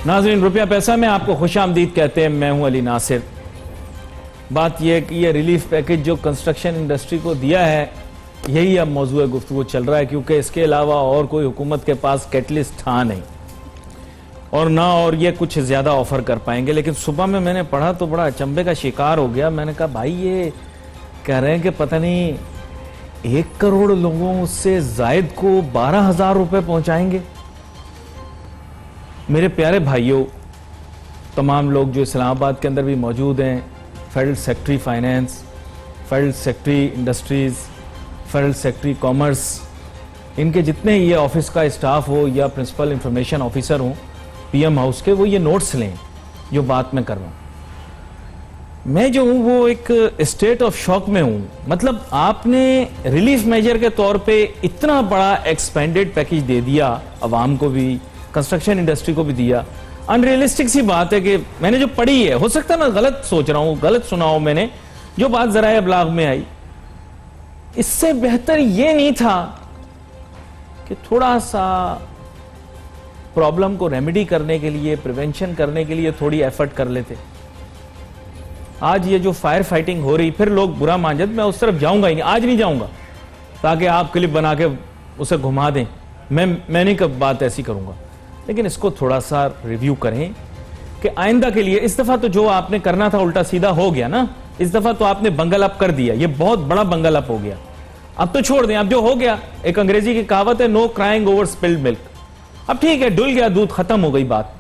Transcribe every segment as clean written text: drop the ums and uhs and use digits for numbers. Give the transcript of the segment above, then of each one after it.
नाज़रीन, रुपया पैसा में आपको खुशामदीद कहते हैं। मैं हूं अली नासिर। बात यह है कि ये रिलीफ पैकेज जो कंस्ट्रक्शन इंडस्ट्री को दिया है, यही अब मौजूद गुफ्तगू चल रहा है, क्योंकि इसके अलावा और कोई हुकूमत के पास कैटलिस्ट था नहीं और ना और ये कुछ ज्यादा ऑफर कर पाएंगे। लेकिन सुबह में मैंने पढ़ा तो बड़ा अचंभे का शिकार हो गया। मैंने कहा भाई ये कह रहे हैं कि पता नहीं 1 करोड़ लोगों से जायद को 12,000 रुपए पहुंचाएंगे। मेरे प्यारे भाइयों, तमाम लोग जो इस्लामाबाद के अंदर भी मौजूद हैं, federal secretary finance, federal secretary industries, federal secretary commerce, इनके जितने ये ऑफिस का स्टाफ हो या प्रिंसिपल इंफॉर्मेशन ऑफिसर हो पीएम हाउस के, वो ये नोट्स लें जो बात मैं कर रहा हूं। मैं जो हूं वो एक स्टेट ऑफ शॉक में हूं। मतलब आपने रिलीफ मेजर के तौर पे इतना बड़ा एक्सपेंडेड पैकेज दे दिया, अवाम को भी, कंस्ट्रक्शन इंडस्ट्री को भी दिया। अनरियलिस्टिक सी बात है कि मैंने जो पढ़ी है, हो सकता है मैं गलत सोच रहा हूं, गलत सुना हूं मैंने, जो बात ज़राए अबलाग में आई, इससे बेहतर ये नहीं था कि थोड़ा सा प्रॉब्लम को रेमेडी करने के लिए, प्रिवेंशन करने के लिए थोड़ी एफर्ट कर लेते। आज ये जो फायर फाइटिंग हो रही, फिर लोग बुरा मान जाते, मैं उस तरफ जाऊंगा ही नहीं, आज नहीं जाऊंगा, ताकि आप क्लिप बना के उसे घुमा दें। मैं नहीं कब बात ऐसी करूंगा, लेकिन इसको थोड़ा सा रिव्यू करें कि आइंदा के लिए। इस दफा तो जो आपने करना था उल्टा सीधा हो गया ना, इस दफा तो आपने बंगल अप कर दिया, ये बहुत बड़ा बंगल अप हो गया। अब तो छोड़ दें, अब जो हो गया, एक अंग्रेजी की कहावत है, no crying over spilled milk. अब ठीक है, डुल गया दूध, खत्म हो गई बात।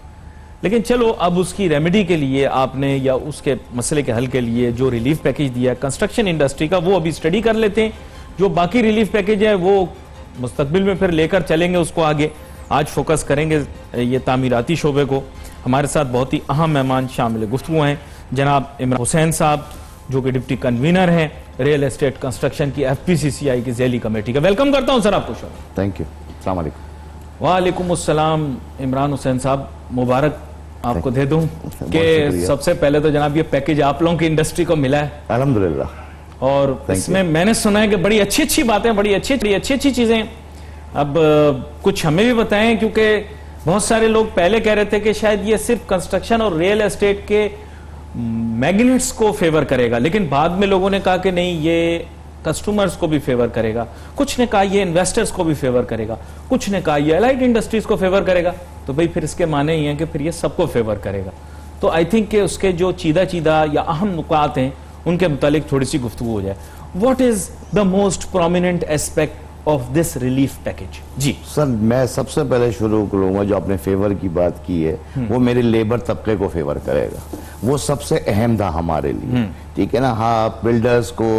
लेकिन चलो अब उसकी रेमेडी के लिए आपने, या उसके मसले के हल के लिए जो रिलीफ पैकेज दिया कंस्ट्रक्शन इंडस्ट्री का, वो अभी स्टडी कर लेते हैं। जो बाकी रिलीफ पैकेज है वो मुस्तकबिल में फिर लेकर चलेंगे उसको आगे। आज फोकस करेंगे ये तामीराती शोबे को। हमारे साथ बहुत ही अहम मेहमान शामिल गुफ्तगू हैं, जनाब इमरान हुसैन साहब, जो कि डिप्टी कन्वीनर हैं रियल एस्टेट कंस्ट्रक्शन की FPCCI की ज़ैली कमेटी का। वेलकम करता हूं सर आपको शोबे। Thank you. अस्सलाम वालेकुम। वालेकुम अस्सलाम। इमरान हुसैन साहब, मुबारक आपको दे दूं कि सबसे पहले तो जनाब ये पैकेज आप लोगों की इंडस्ट्री को मिला है, अल्हम्दुलिल्लाह। और इसमें मैंने सुना है कि बड़ी अच्छी अच्छी बातें, बड़ी अच्छी चीजें। अब कुछ हमें भी बताएं, क्योंकि बहुत सारे लोग पहले कह रहे थे कि शायद ये सिर्फ कंस्ट्रक्शन और रियल एस्टेट के मैग्नेट्स को फेवर करेगा, लेकिन बाद में लोगों ने कहा कि नहीं, ये कस्टमर्स को भी फेवर करेगा। कुछ ने कहा ये इन्वेस्टर्स को भी फेवर करेगा, कुछ ने कहा ये एलाइड इंडस्ट्रीज को फेवर करेगा। तो भाई फिर इसके माने ही हैं कि फिर ये सबको फेवर करेगा। तो आई थिंक कि उसके जो चीदा या अहम नुकात हैं उनके मुतालिक थोड़ी सी गुफ्तगू हो जाए। What is the most prominent aspect of this relief package? जी सर, मैं सबसे पहले शुरू करूंगा, जो आपने फेवर की बात की है वो मेरे लेबर तबके को फेवर करेगा। वो सबसे अहम था हमारे लिए, ठीक है ना। हाँ, बिल्डर्स को,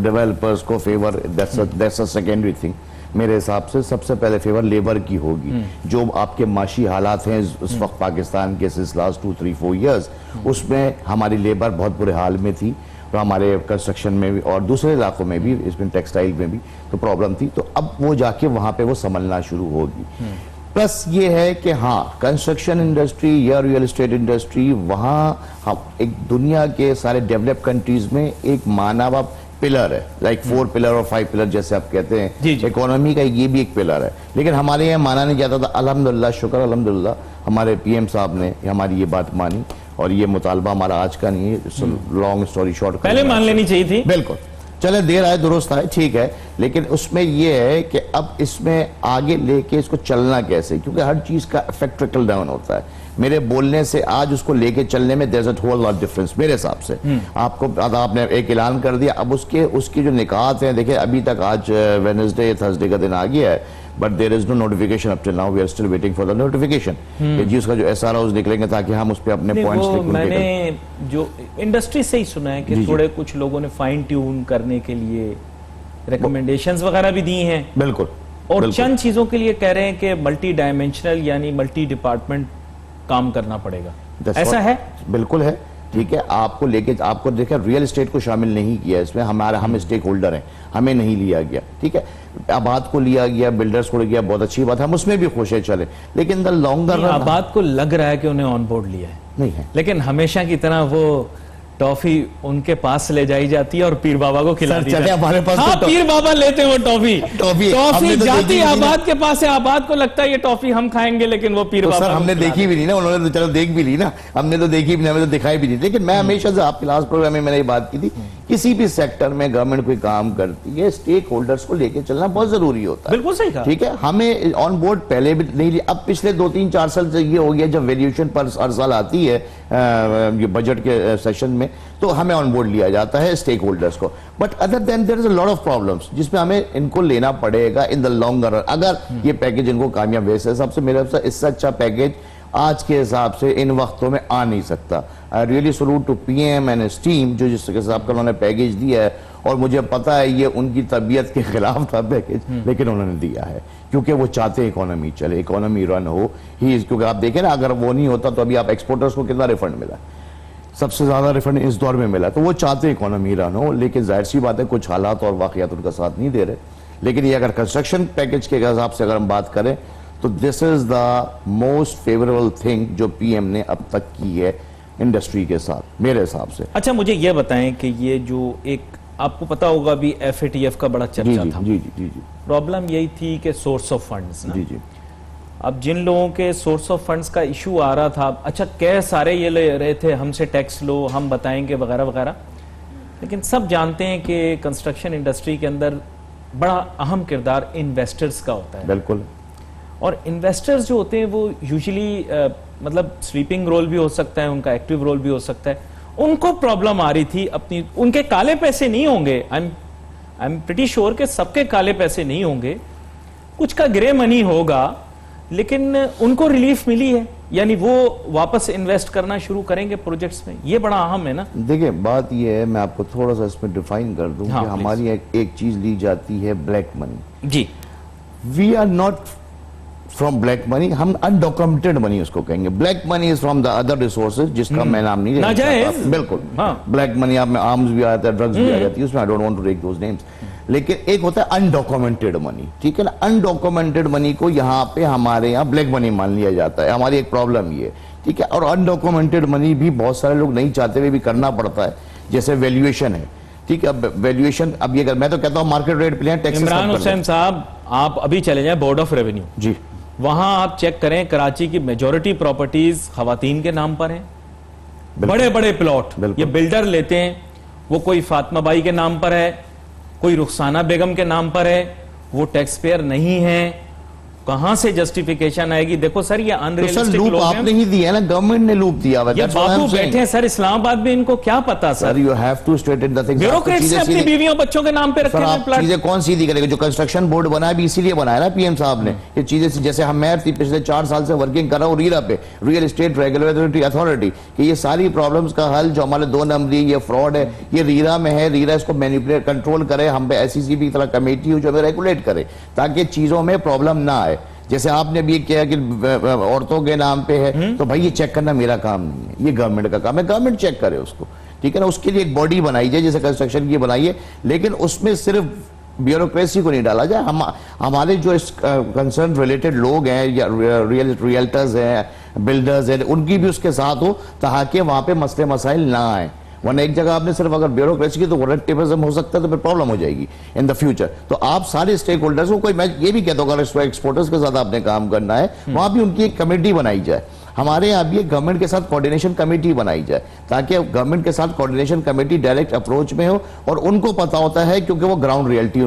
डेवलपर्स को favour, that's a secondary thing. मेरे हिसाब से सबसे पहले फेवर लेबर की होगी। जो आपके माशी हालात हैं इस वक्त पाकिस्तान के लास्ट 2-3-4 ईयर्स, उसमें हमारी लेबर बहुत बुरे हाल में थी, तो हमारे कंस्ट्रक्शन में भी और दूसरे इलाकों में भी, इसमें टेक्सटाइल में भी तो प्रॉब्लम थी। तो अब वो जाके वहां पे वो संभलना शुरू होगी। प्लस ये है कि हाँ, कंस्ट्रक्शन इंडस्ट्री या रियल एस्टेट इंडस्ट्री, वहाँ हम एक दुनिया के सारे डेवलप कंट्रीज में एक माना हुआ पिलर है, लाइक 4 पिलर और 5 पिलर जैसे आप कहते हैं। इकोनॉमी का ये भी एक पिलर है, लेकिन हमारे यहाँ माना नहीं जाता था। अल्हम्दुलिल्लाह, शुक्र अल्हम्दुलिल्लाह, हमारे PM साहब ने हमारी ये बात मानी, और ये मुतालबा हमारा आज का नहीं है। लॉन्ग स्टोरी शॉर्ट, पहले मान लेनी चाहिए थी। बिल्कुल, चले देर आए दुरुस्त आए, ठीक है। लेकिन उसमें यह है कि अब इसमें आगे लेके इसको चलना कैसे, क्योंकि हर चीज का इफेक्ट ट्रिकल डाउन होता है। मेरे बोलने से आज उसको लेके चलने में there is a whole lot difference मेरे हिसाब से। आपको, आपने एक ऐलान कर दिया, अब उसकी जो निकात है, देखिए अभी तक आज वेडनेसडे थर्सडे का दिन आ गया है, but there is no notification up till now. We are still waiting for the notification जी, उसका जो SROs निकलेंगे, ताकि हम उस पर अपने पॉइंट्स लिख। मैंने जो इंडस्ट्री से ही सुना है कि थोड़े कुछ लोगों ने फाइन ट्यून करने के लिए रिकमेंडेशंस वगैरह भी दी हैं। बिल्कुल। और चंद चीजों के लिए कह रहे हैं कि मल्टी डायमेंशनल यानी मल्टी डिपार्टमेंट काम करना पड़ेगा। ऐसा है? बिल्कुल है, ठीक है। आपको लेके, आपको देखा, रियल एस्टेट को शामिल नहीं किया इसमें। हम स्टेक होल्डर हैं, हमें नहीं लिया गया, ठीक है। आबाद को लिया गया, बिल्डर्स को लिया, बहुत अच्छी बात है, हम उसमें भी खुश है, चले। लेकिन लॉन्ग रन, आबाद को लग रहा है कि उन्हें ऑन बोर्ड लिया है, नहीं है। लेकिन हमेशा की तरह वो टॉफी उनके पास ले जाई जाती है और पीर बाबा को खिला दी जाती है। हमारे पास हाँ, तो पीर बाबा लेते हैं वो टॉफी टॉफी टॉफी तो जाती देखी भी नहीं आबाद के पास है, आबाद को लगता है ये टॉफी हम खाएंगे, लेकिन वो पीर तो बाबा सर को हमने खिला देखी भी नहीं ना, उन्होंने तो चलो देख भी ली ना, हमने तो देखी भी नहीं, हमें तो दिखाई भी नहीं। लेकिन मैं हमेशा से आपके लास्ट प्रोग्राम में मैंने ये बात की थी, किसी भी सेक्टर में गवर्नमेंट कोई काम करती है, स्टेक होल्डर्स को लेके चलना बहुत जरूरी होता है। बिल्कुल सही कहा। ठीक है, हमें ऑन बोर्ड पहले भी नहीं लिया, अब पिछले 2-3-4 साल से ये हो गया, जब वैल्यूएशन पर हर साल आती है ये बजट के सेशन में, तो हमें ऑन बोर्ड लिया जाता है स्टेक होल्डर्स को। But other than there is a lot of problems जिसमें हमें इनको लेना पड़ेगा इन द लॉन्ग रन, अगर ये पैकेज इनको कामयाब वैसे हिसाब से मेरे हिसाब से इससे अच्छा पैकेज आज के हिसाब से इन वक्तों में आ नहीं सकता। I really salute to PM and his team जो जिस हिसाब का उन्होंने पैकेज दिया है, और मुझे पता है ये उनकी तबीयत के खिलाफ था पैकेज, लेकिन उन्होंने दिया है क्योंकि वो चाहते हैं इकोनॉमी चले, इकोनॉमी रन हो ही। क्योंकि आप देखें ना, अगर वो नहीं होता तो अभी आप एक्सपोर्टर्स को कितना रिफंड मिला, सबसे ज्यादा रिफंड इस दौर में मिला, तो वो चाहते हैं इकोनॉमी रन हो। लेकिन जाहिर सी बात है कुछ हालात और वाकयात उनका साथ नहीं दे रहे। लेकिन ये अगर कंस्ट्रक्शन पैकेज के हिसाब से अगर हम बात करें तो this is the most favourable thing जो पीएम ने अब तक की है इंडस्ट्री के साथ मेरे हिसाब से। अच्छा, मुझे ये बताएं कि ये जो एक आपको पता होगा अभी FATF का बड़ा चर्चा था। जी जी जी जी प्रॉब्लम यही थी कि सोर्स ऑफ फंड्स ना। जी जी अब जिन लोगों के सोर्स ऑफ फंड्स का इशू आ रहा था, अच्छा कह सारे ये ले रहे थे हमसे टैक्स लो, हम बताएंगे वगैरह वगैरह, लेकिन सब जानते हैं कि कंस्ट्रक्शन इंडस्ट्री के अंदर बड़ा अहम किरदार इन्वेस्टर्स का होता है। बिल्कुल। और इन्वेस्टर्स जो होते हैं वो यूजुअली मतलब स्लीपिंग रोल भी हो सकता है, उनका एक्टिव रोल भी हो सकता है। उनको प्रॉब्लम आ रही थी अपनी, उनके काले पैसे नहीं होंगे, आई एम प्रीटी श्योर के सबके काले पैसे नहीं होंगे, कुछ का ग्रे मनी होगा, लेकिन उनको रिलीफ मिली है, यानी वो वापस इन्वेस्ट करना शुरू करेंगे प्रोजेक्ट्स में। ये बड़ा अहम है ना। देखिए बात ये है, मैं आपको थोड़ा सा इसमें डिफाइन कर दूं हाँ, कि हमारी एक चीज ली जाती है ब्लैक मनी। जी, we are not from black money, हम अनडॉक्यूमेंटेड मनी उसको कहेंगे। Black money is from the other resources जिसका मैं नाम नहीं लेना चाहता। बिल्कुल, हाँ। ब्लैक मनी आप में आर्म्स भी आता है, ड्रग्स भी आ जाती है उसमें, I don't want to take those names. लेकिन एक होता है अनडॉक्यूमेंटेड मनी, ठीक है ना। अनडॉक्यूमेंटेड मनी को यहाँ पे हमारे यहाँ ब्लैक मनी मान लिया जाता है, हमारी एक प्रॉब्लम ये, ठीक है। और अनडॉक्यूमेंटेड मनी भी बहुत सारे लोग नहीं चाहते हुए भी करना पड़ता है, जैसे वैल्यूएशन है, ठीक है। अब वैल्यूएशन, अब ये मैं तो कहता हूँ मार्केट रेट पे टैक्स। इमरान हुसैन साहब, आप अभी चले जाएं बोर्ड ऑफ रेवेन्यू जी, वहां आप चेक करें, कराची की मेजॉरिटी प्रॉपर्टीज खवातीन के नाम पर हैं। बड़े बड़े प्लॉट ये बिल्डर लेते हैं, वो कोई फातिमा बाई के नाम पर है, कोई रुखसाना बेगम के नाम पर है, वो टैक्स पेयर नहीं है। कहां से जस्टिफिकेशन आएगी? देखो सर, ये अनरियलिस्टिक लूप लोग आपने ही दिया है ना, गवर्नमेंट ने लूप दिया हुआ है। ये बाबू बैठे हैं सर इस्लामाबाद में, इनको क्या पता sir? You have to straighten the things. Bureaucrats ने अपनी बीवियों बच्चों के नाम पे रखे हैं प्लॉट। चीजें कौन सीधी करेगा? जो कंस्ट्रक्शन बोर्ड बनाया भी इसीलिए बनाया ना पीएम साहब ने। ये चीजें जैसे हम मैं पिछले 4 साल से वर्किंग कर रहा हूँ रीरा पे, रियल एस्टेट रेगुलेटरी अथॉरिटी, कि ये सारी प्रॉब्लम्स का हल जो हमारे 2 नंबरी ये फ्रॉड है, ये रीरा में है, रीरा इसको मैनिपुलेट कंट्रोल करे, हम पे SEC की तरह कमेटी हो जो हमें रेगुलेट करे ताकि चीजों में प्रॉब्लम ना आए। जैसे आपने भी किया कि औरतों के नाम पे है, तो भाई ये चेक करना मेरा काम नहीं है, ये गवर्नमेंट का काम है, गवर्नमेंट चेक करे उसको, ठीक है ना। उसके लिए एक बॉडी बनाई जाए जैसे कंस्ट्रक्शन की बनाइए, लेकिन उसमें सिर्फ ब्यूरोक्रेसी को नहीं डाला जाए। हमारे जो इस कंसर्न रिलेटेड लोग हैं या रियल्टर्स हैं, बिल्डर्स हैं, उनकी भी उसके साथ हो ताकि वहां पे मसले मसाइल ना आए। वरना एक जगह आपने सिर्फ अगर ब्यूरोक्रेसी की तो रेटिज्म हो सकता है, तो फिर प्रॉब्लम हो जाएगी इन द फ्यूचर। तो आप सारे स्टेक होल्डर्स को, कोई मैं ये भी कहता हूँ अगर एक्सपोर्टर्स के साथ आपने काम करना है, वहां भी उनकी एक कमेटी बनाई जाए। हमारे यहाँ भी गवर्नमेंट के साथ कोऑर्डिनेशन कमेटी बनाई जाए ताकि गवर्नमेंट के साथ कोऑर्डिनेशन कमेटी डायरेक्ट अप्रोच में हो और उनको पता होता है, क्योंकि वो ग्राउंड रियलिटी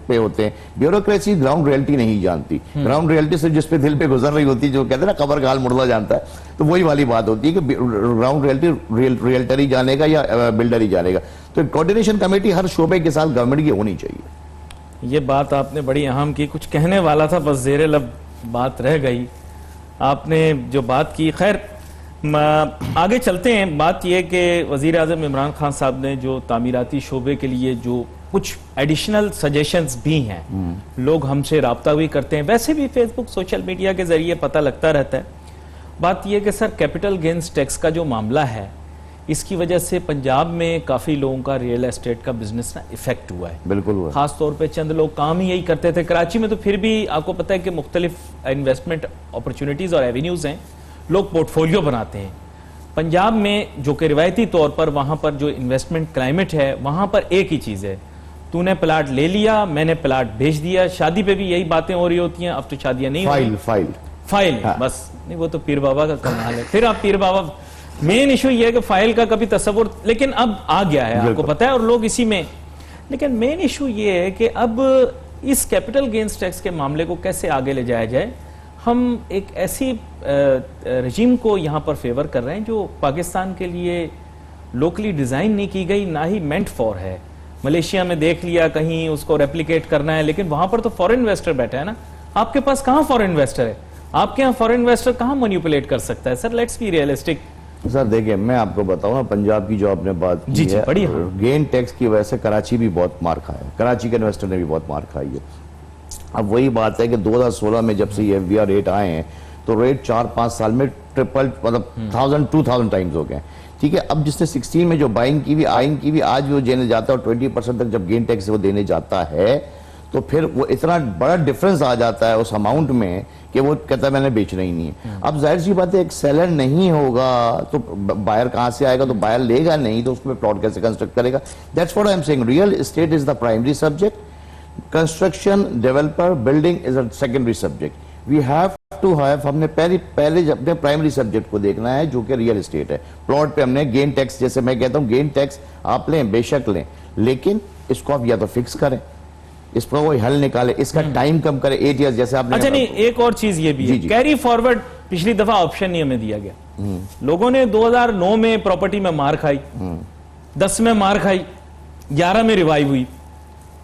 पे होते हैं। ब्यूरोक्रेसी ग्राउंड रियलिटी नहीं जानती। ग्राउंड रियलिटी सिर्फ जिस पे दिल पे गुजर रही होती है, जो कहते हैं ना कबर का हाल मुर्दा जानता है, तो वही वाली बात होती है कि ग्राउंड रियलिटी रियल्टर ही जानेगा या बिल्डर ही जानेगा। तो कोऑर्डिनेशन कमेटी हर शोबे के साथ गवर्नमेंट की होनी चाहिए। ये बात आपने बड़ी अहम की, कुछ कहने वाला था बस ज़ेरे लब बात रह गई आपने जो बात की। खैर आगे चलते हैं। बात यह कि वज़ीर आज़म इमरान खान साहब ने जो तामीराती शोबे के लिए जो कुछ एडिशनल सजेशंस भी हैं, लोग हमसे राब्ता भी करते हैं, वैसे भी फेसबुक सोशल मीडिया के जरिए पता लगता रहता है। बात यह कि सर कैपिटल गेंस टैक्स का जो मामला है, इसकी वजह से पंजाब में काफ़ी लोगों का रियल एस्टेट का बिजनेस ना इफेक्ट हुआ है। बिल्कुल हुआ। खास तौर पे चंद लोग काम ही यही करते थे। कराची में तो फिर भी आपको पता है कि मुख्तलिफ इन्वेस्टमेंट अपॉर्चुनिटीज़ और एवेन्यूज़ हैं, लोग पोर्टफोलियो बनाते हैं। पंजाब में जो कि रिवायती तौर पर वहां पर जो इन्वेस्टमेंट क्लाइमेट है, वहां पर एक ही चीज है, तूने प्लाट ले लिया, मैंने प्लाट बेच दिया। शादी पे भी यही बातें हो रही होती हैं, अब तो शादियां नहीं फाइल हाँ। बस नहीं, वो तो पीर बाबा का कमाल है। फिर आप पीर बाबा, मेन इशू ये है कि फाइल का कभी तस्वुर, लेकिन अब आ गया है, आपको पता है, और लोग इसी में। लेकिन मेन इशू ये है कि अब इस कैपिटल गेन्स टैक्स के मामले को कैसे आगे ले जाया जाए। हम एक ऐसी रजीम को यहां पर फेवर कर रहे हैं जो पाकिस्तान के लिए लोकली डिजाइन नहीं की गई, ना ही मेंट फॉर है। मलेशिया में देख लिया कहीं उसको रेप्लिकेट करना है, लेकिन वहां पर तो फॉरेन इन्वेस्टर बैठा है ना, आपके पास कहां फॉरेन इन्वेस्टर है? आपके यहाँ फॉरेन इन्वेस्टर कहां मैनिपुलेट कर सकता है? Sir let's be realistic. Sir देखिए, मैं आपको बताऊं ना, पंजाब की जो आपने बात की है, गेन टैक्स की वजह से कराची भी बहुत मार खाया है, कराची के इन्वेस्टर ने भी बहुत मार खाई है। अब वही बात है कि 2016 में जब से ये FBR रेट आए हैं, तो रेट 4-5 साल में ट्रिपल, मतलब 1000-2000 टाइम्स हो गए। ठीक है, अब जिसने 16 में जो बाइंग की भी, आइंग की भी, आज वो देने जाता है और 20% तक जब गेन टैक्स वो देने जाता है, तो फिर वो इतना बड़ा डिफरेंस आ जाता है उस अमाउंट में कि वो कहता है मैंने बेचना ही नहीं है। अब जाहिर सी बात है, एक सेलर नहीं होगा तो बायर कहां से आएगा? तो बायर लेगा नहीं तो उसमें प्लॉट कैसे कंस्ट्रक्ट करेगा? That's what I am saying, real estate is the primary subject, construction, developer, building is a secondary subject. We have to have, हमने पहले अपने प्राइमरी सब्जेक्ट को देखना है जो कि रियल एस्टेट है। प्लॉट पे हमने गेन टैक्स, जैसे मैं कहता हूं, गेन टैक्स आप लें, बेशक लें, लेकिन इसको आप या तो फिक्स करें, इस पर वो हल निकाले, इसका टाइम कम करे, 8 years जैसे आपने। अच्छा नहीं, एक और चीज ये भी है, कैरी फॉरवर्ड पिछली दफा ऑप्शन नहीं हमें दिया गया। लोगों ने 2009 में प्रॉपर्टी में मार खाई, 10 में मार खाई, 11 में रिवाइव हुई।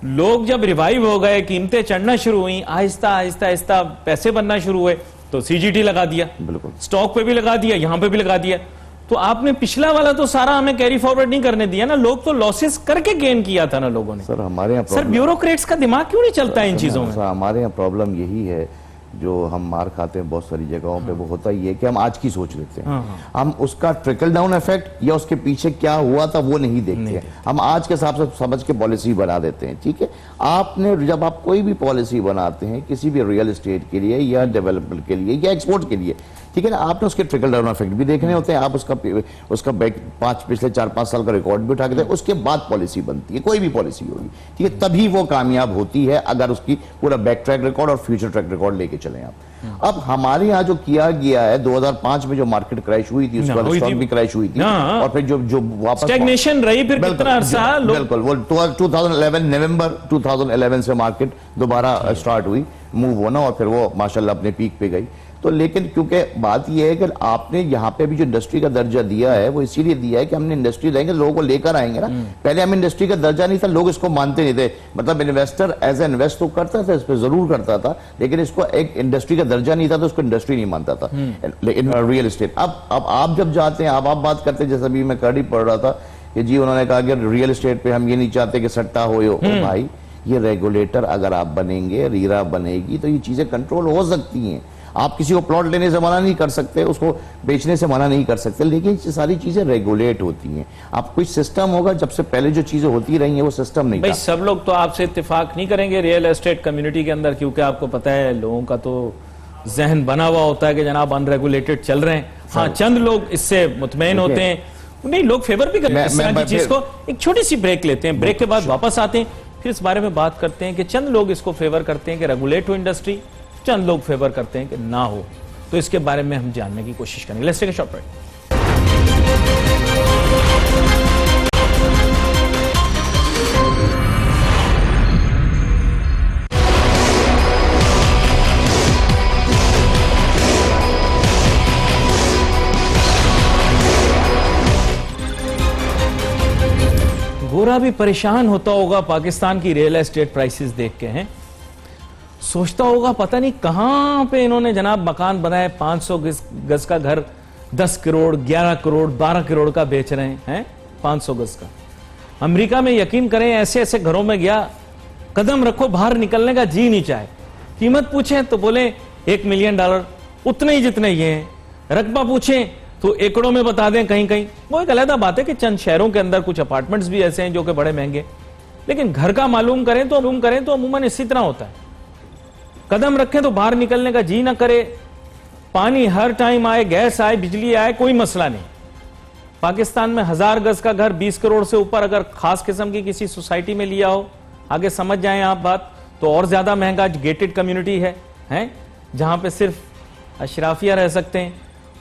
लोग जब रिवाइव हो गए, कीमतें चढ़ना शुरू हुई, आहिस्ता आहिस्ता आहिस्ता पैसे बनना शुरू हुए, तो CGT लगा दिया, बिल्कुल स्टॉक पे भी लगा दिया, यहां पे भी लगा दिया। तो आपने पिछला वाला तो सारा हमें कैरी फॉरवर्ड नहीं करने दिया ना, लोग तो लॉसेस करके गेन किया था ना लोगों ने। सर हमारे यहाँ, सर ब्यूरोक्रेट्स का दिमाग क्यों नहीं चलता इन चीजों में? हमारे यहाँ प्रॉब्लम यही है, जो हम मार खाते हैं बहुत सारी जगहों पे, वो होता ही है कि हम आज की सोच लेते हैं। हम उसका ट्रिकल डाउन इफेक्ट या उसके पीछे क्या हुआ था वो नहीं देखते हैं। हम आज के हिसाब से समझ के पॉलिसी बना देते हैं। ठीक है, आपने जब आप कोई भी पॉलिसी बनाते हैं किसी भी रियल एस्टेट के लिए या डेवलपमेंट के लिए या एक्सपोर्ट के लिए, ठीक है ना, आपने उसके ट्रिकल डाउन इफेक्ट भी देखने होते हैं। आप उसका पिछले 4-5 साल का रिकॉर्ड भी उठा के दें, उसके बाद पॉलिसी बनती है, कोई भी पॉलिसी होगी, ठीक है, तभी वो कामयाब होती है अगर उसकी पूरा बैक ट्रैक रिकॉर्ड और फ्यूचर ट्रैक रिकॉर्ड लेके चलें आप। अब हमारे यहाँ जो किया गया है, 2005 में जो मार्केट क्रैश हुई थी, उसके बाद स्टॉक भी क्रैश हुई थी, और फिर जो वापस स्टैग्नेशन रही, फिर कितना अरसा, बिल्कुल वो 2011 नवंबर 2011 से मार्केट दोबारा स्टार्ट हुई, मूव होना, और फिर वो माशाल्लाह अपने पीक पे गई। तो लेकिन क्योंकि बात यह है कि आपने यहाँ पे भी जो इंडस्ट्री का दर्जा दिया है, वो इसीलिए दिया है कि हमने इंडस्ट्री लाएंगे, लोगों को लेकर आएंगे ना। पहले हम इंडस्ट्री का दर्जा नहीं था, लोग इसको मानते नहीं थे, मतलब इन्वेस्टर एज ए इन्वेस्ट तो करता था, इस पर जरूर करता था, लेकिन इसको एक इंडस्ट्री का दर्जा नहीं था, तो उसको इंडस्ट्री नहीं मानता था। लेकिन रियल एस्टेट, अब आप जब जाते हैं, आप बात करते हैं, जैसे अभी मैं कर ही पढ़ रहा था कि जी उन्होंने कहा कि रियल एस्टेट पे हम ये नहीं चाहते कि सट्टा हो। भाई ये रेगुलेटर अगर आप बनेंगे, रीरा बनेगी, तो ये चीजें कंट्रोल हो सकती हैं। आप किसी को प्लॉट लेने से मना नहीं कर सकते, उसको बेचने से मना नहीं कर सकते, लेकिन ये सारी चीजें रेगुलेट होती हैं। आप कोई सिस्टम होगा, जब से पहले जो चीजें होती रही हैं वो सिस्टम नहीं। भाई सब लोग तो आपसे इत्तेफाक नहीं करेंगे रियल एस्टेट कम्युनिटी के अंदर, क्योंकि आपको पता है लोगों का तो जहन बना हुआ होता है कि जनाब अनरेगुलेटेड चल रहे हैं। हाँ, चंद लोग इससे मुतमईन होते हैं, नहीं लोग फेवर भी करते हैं इस तरह की चीज को। एक छोटी सी ब्रेक लेते हैं, ब्रेक के बाद वापस आते हैं, फिर इस बारे में बात करते हैं कि चंद लोग इसको फेवर करते हैं कि रेगुलेट हो इंडस्ट्री, चंद लोग फेवर करते हैं कि ना हो। तो इसके बारे में हम जानने की कोशिश करेंगे। Let's take a short break. गोरा भी परेशान होता होगा पाकिस्तान की रियल एस्टेट प्राइसेस देख के, हैं सोचता होगा पता नहीं कहां पे इन्होंने जनाब मकान बनाए, 500 गज का घर 10 करोड़ 11 करोड़ 12 करोड़ का बेच रहे हैं 500 गज का। अमेरिका में यकीन करें ऐसे ऐसे घरों में गया, कदम रखो बाहर निकलने का जी नहीं चाहे। कीमत पूछें तो बोले $1 मिलियन, उतने ही जितने ये हैं। रकबा पूछें तो एकड़ों में बता दें कहीं कहीं। वो एक अलग बात है कि चंद शहरों के अंदर कुछ अपार्टमेंट्स भी ऐसे हैं जो कि बड़े महंगे, लेकिन घर का मालूम करें तो अमूमन इसी तरह होता है। कदम रखें तो बाहर निकलने का जी ना करे, पानी हर टाइम आए, गैस आए, बिजली आए, कोई मसला नहीं, पाकिस्तान में 1000 गज का घर 20 करोड़ से ऊपर अगर खास किस्म की किसी सोसाइटी में लिया हो, आगे समझ जाएं आप बात, तो और ज्यादा महंगा गेटेड कम्युनिटी है जहां पे सिर्फ अशराफिया रह सकते हैं,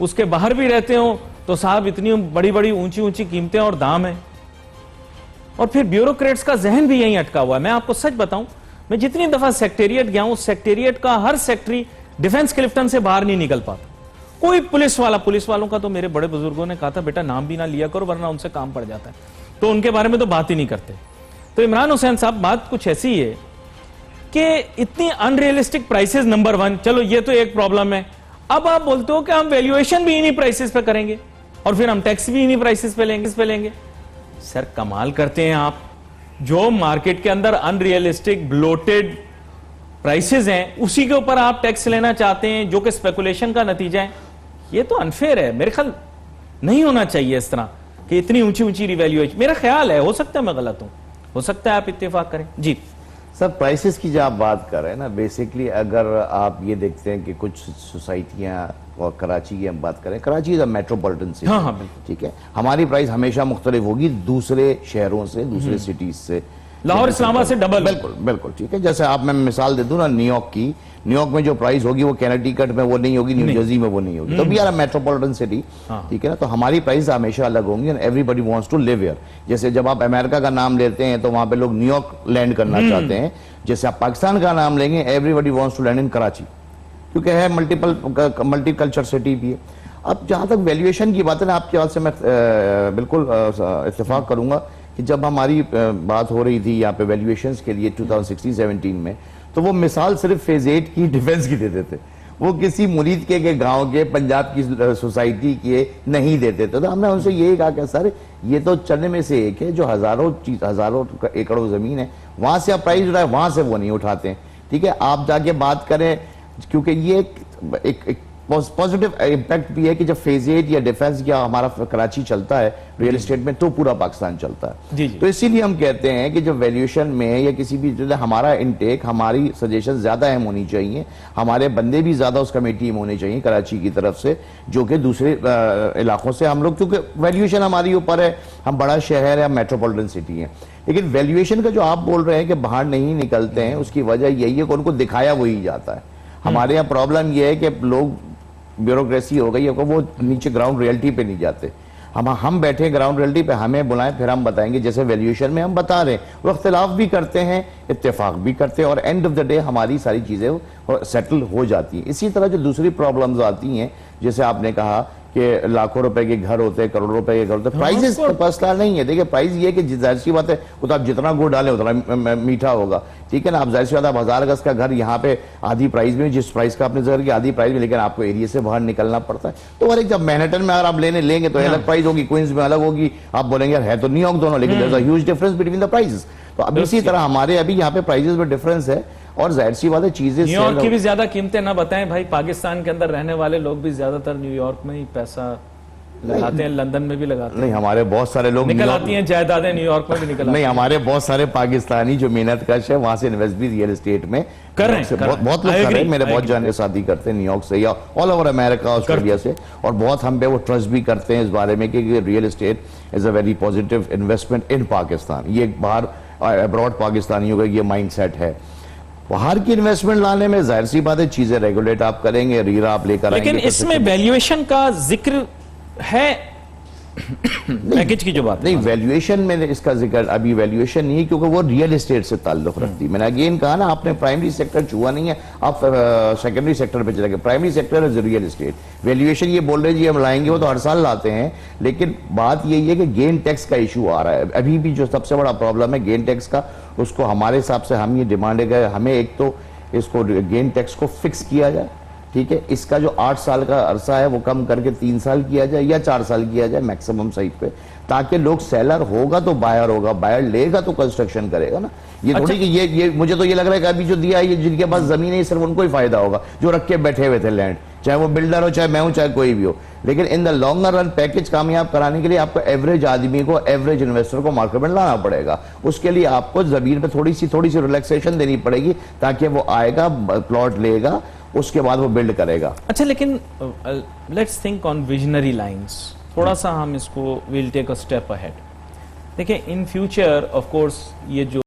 उसके बाहर भी रहते हो तो साहब इतनी बड़ी बड़ी ऊंची ऊंची कीमतें और दाम है। और फिर ब्यूरोक्रेट्स का जहन भी यहीं अटका हुआ है। मैं आपको सच बताऊं, मैं जितनी दफा सेक्रेटेरिएट गया हूं, सेक्रेटेरिएट का हर सेक्रेटरी डिफेंस क्लिफ्टन से बाहर नहीं निकल पाता। कोई पुलिस वालों का तो मेरे बड़े बुजुर्गों ने कहा था बेटा नाम भी ना लिया करो वरना उनसे काम पड़ जाता है, तो उनके बारे में तो बात ही नहीं करते। तो इमरान हुसैन साहब बात कुछ ऐसी है कि इतनी अनरियलिस्टिक प्राइसेस, नंबर 1, चलो ये तो एक प्रॉब्लम है। अब आप बोलते हो कि हम वैल्यूएशन भी इन्हीं प्राइसेस पे करेंगे और फिर हम टैक्स भी इन्हीं प्राइसेस पे लेंगे। सर कमाल करते हैं आप। जो मार्केट के अंदर अनरियलिस्टिक ब्लोटेड प्राइसेस हैं उसी के ऊपर आप टैक्स लेना चाहते हैं, जो कि स्पेकुलेशन का नतीजा है। ये तो अनफेयर है, मेरे ख्याल नहीं होना चाहिए इस तरह कि इतनी ऊंची ऊंची रिवैल्यूएशन। मेरा ख्याल है, हो सकता है मैं गलत हूं, हो सकता है आप इत्तेफाक करें। जी सर, प्राइसेस की जो आप बात कर रहे हैं ना, बेसिकली अगर आप ये देखते हैं कि कुछ सोसाइटियां, और कराची की हम बात करें, Karachi is a metropolitan city, हाँ बिल्कुल, ठीक है, हमारी प्राइस हमेशा मुख्तलिफ होगी दूसरे शहरों से, दूसरे सिटीज से। लाहौर इस्लामाबाद से डबल, बिल्कुल बिल्कुल, ठीक है। जैसे आप, मैं मिसाल दे दूं ना न्यूयॉर्क की, न्यूयॉर्क में जो प्राइस होगी वो कैनेडिकट में वो नहीं होगी, न्यू जर्सी में वो नहीं होगी। तो we are a metropolitan city, ठीक है ना, तो हमारी प्राइस हमेशा अलग होंगी and everybody wants to live here. जैसे जब आप अमेरिका का नाम लेते हैं तो वहां पे लोग न्यूयॉर्क लैंड करना चाहते हैं, जैसे आप पाकिस्तान का नाम लेंगे everybody wants to land in Karachi, क्योंकि है मल्टी कल्चर सिटी भी है। अब जहां तक वैल्यूएशन की बात है ना, आपकी बात से मैं बिल्कुल इत्तेफाक करूंगा कि जब हमारी बात हो रही थी यहाँ पे वैल्यूएशंस के लिए 2016-17 में, तो वो मिसाल सिर्फ फेज 8 की डिफेंस की देते थे, वो किसी मुरीद के गांव के, पंजाब की सोसाइटी के नहीं देते थे। तो हमने उनसे यही कहा कि सर ये तो चलने में से एक है, जो हजारों एकड़ों जमीन है वहां से आप प्राइस उठाए, वहां से वो नहीं उठाते हैं, ठीक है। आप जाके बात करें, क्योंकि ये एक पॉजिटिव इम्पैक्ट भी है कि जब फेज 8 या डिफेंस या हमारा कराची चलता है रियल एस्टेट में, तो पूरा पाकिस्तान चलता है। जी। तो इसीलिए हम कहते हैं कि जब वैल्यूएशन में या किसी भी हमारा इनटेक, हमारी सजेशन ज्यादा अहम होनी चाहिए, हमारे बंदे भी ज्यादा उस कमेटी में होने चाहिए कराची की तरफ से, जो कि दूसरे इलाकों से हम लोग, क्योंकि वैल्यूएशन हमारी ऊपर है, हम बड़ा शहर है, मेट्रोपॉलिटन सिटी है। लेकिन वैल्यूएशन का जो आप बोल रहे हैं कि बाहर नहीं निकलते हैं, उसकी वजह यही है कि उनको दिखाया वही जाता है। हमारे यहाँ प्रॉब्लम यह है कि लोग, ब्यूरोक्रेसी हो गई है, वो नीचे ग्राउंड रियलिटी पे नहीं जाते। हम बैठे ग्राउंड रियलिटी पे, हमें बुलाएं फिर हम बताएंगे। जैसे वैल्यूएशन में हम बता रहे हैं, वो इख्तिलाफ भी करते हैं, इत्तेफाक भी करते हैं, और एंड ऑफ द डे हमारी सारी चीजें सेटल हो जाती हैं। इसी तरह जो दूसरी प्रॉब्लम्स आती हैं, जैसे आपने कहा कि लाखों रुपए के घर होते हैं, करोड़ों रुपए के घर होते हैं, प्राइसेस तो मसला नहीं है। देखिए प्राइस ये है कि जाहिर सी बात है, वो तो आप जितना गुड़ डालें उतना मीठा होगा, ठीक है ना। आप जाहिर सी बात है, आप 1000 गज का घर यहाँ पे आधी प्राइस में, जिस प्राइस का आपने जिक्र किया आधी प्राइस में, लेकिन आपको एरिया से बाहर निकलना पड़ता है। तो और एक जब मैनहट्टन में अगर आप लेंगे तो अलग प्राइस होगी, क्वींस में अलग होगी, आप बोलेंगे यार है तो न्यूयॉर्क दोनों, लेकिन there is a huge difference between the prices. तो अब इसी तरह हमारे अभी यहाँ पे प्राइसेस में डिफरेंस है, और जाहिर सी बात है चीजें, न्यूयॉर्क की भी ज्यादा कीमतें ना बताएं भाई, पाकिस्तान के अंदर रहने वाले लोग भी ज्यादातर न्यूयॉर्क में ही पैसा लगाते हैं, लंदन में भी लगाते हैं। नहीं, हमारे बहुत सारे लोग निकल आती हैं जायदादें, न्यूयॉर्क में भी निकल नहीं, हमारे बहुत सारे पाकिस्तानी जो मेहनत कश है वहां से इन्वेस्ट भी रियल एस्टेट में कर रहे हैं, बहुत लोग कर रहे हैं। मेरे बहुत जाने शादी करते हैं न्यूयॉर्क से या ऑल ओवर अमेरिका, ऑस्ट्रेलिया से, और बहुत हम पे वो ट्रस्ट भी करते हैं इस बारे में कि real estate is a very positive investment इन पाकिस्तान। ये बाहर अब्रॉड पाकिस्तानियों का ये माइंड सेट है। बाहर की इन्वेस्टमेंट लाने में जाहिर सी बात है चीजें रेगुलेट आप करेंगे, रीरा आप लेकर आएंगे, लेकिन इसमें वैल्यूएशन का जिक्र है पैकेज की जो बात नहीं, वैल्यूएशन में इसका जिक्र अभी वैल्यूएशन नहीं है, क्योंकि वो रियल एस्टेट से ताल्लुक रखती है। मैंने अगेन कहा ना, आपने प्राइमरी सेक्टर छुआ नहीं है, आप सेकेंडरी सेक्टर पे चले गए। Primary sector is real estate. Valuation ये बोल रहे जी हम लाएंगे, वो तो हर साल लाते हैं, लेकिन बात यही है कि गेन टैक्स का इशू आ रहा है अभी भी। जो सबसे बड़ा प्रॉब्लम है गेन टैक्स का, उसको हमारे हिसाब से हम ये डिमांड है, हमें एक तो इसको गेन टैक्स को फिक्स किया जाए, ठीक है। इसका जो 8 साल का अरसा है वो कम करके 3 साल किया जाए या 4 साल किया जाए मैक्सिमम साइट पे, ताकि लोग, सेलर होगा तो बायर होगा, बायर लेगा तो कंस्ट्रक्शन करेगा ना। ये थोड़ी कि ये मुझे तो ये लग रहा है कि अभी जो दिया है, ये जिनके पास जमीन है सिर्फ उनको ही फायदा होगा, जो रख के बैठे हुए थे लैंड, चाहे वो बिल्डर हो, चाहे मैं हूं, चाहे कोई भी हो। लेकिन in the longer run package कामयाब कराने के लिए आपको एवरेज आदमी को, एवरेज इन्वेस्टर को मार्केट में लाना पड़ेगा। उसके लिए आपको जमीन पे थोड़ी सी रिलैक्सेशन देनी पड़ेगी, ताकि वो आएगा, प्लॉट लेगा, उसके बाद वो बिल्ड करेगा। अच्छा, लेकिन let's think on visionary lines. थोड़ा सा हम इसको will take a step ahead. देखिए इन फ्यूचर ऑफ कोर्स ये जो